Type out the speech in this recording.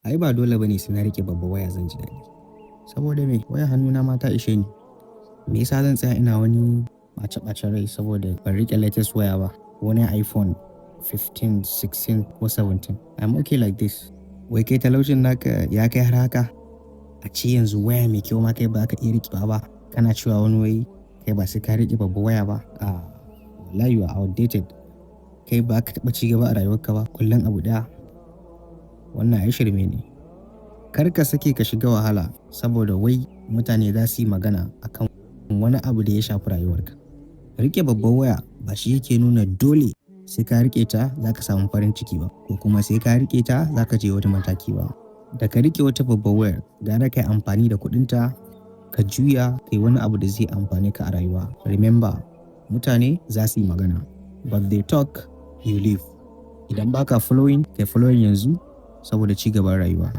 Ai ba dole bane sai na riƙe babbar waya zan ji daɗi. Saboda me? Wayar hannuna ma ta ishe ni. Me yasa zan tsaya ina wani ɓace-ɓacen rai saboda ban riƙe latest waya ba? Wani iPhone 15, 16 ko 17. I'm okay like this. Wai kai talaucin naka ya kai har haka? A ce yanzu waya mai kyau ma kai ba ka iya riƙewa ba. Kana cewa wani wai kai ba sai ka riƙe babbar waya ba? Wallahi you are outdated. Kai ba ka taɓa ci gaba a rayuwarka ba, kullum abu ɗaya. Wannan ai shirme ne. Kar ka sake ka shiga wahala saboda wai mutane za su yi magana akan wani abu da ya shafi rayuwarka. Riƙe babbar waya ba shi yake nuna dole sai ka riƙe ta za ka samu farin ciki ba, ko kuma sai ka riƙe ta za ka je wani mataki ba. Da ka riƙe wata babbar wayar, gara ka yi amfani da kuɗinta ka juya kai wani abu da zai amfane ka a rayuwa. Remember, mutane za su yi magana, but they talk, you live. Idan baka following, kai following yanzu saboda ci gaban rayuwa.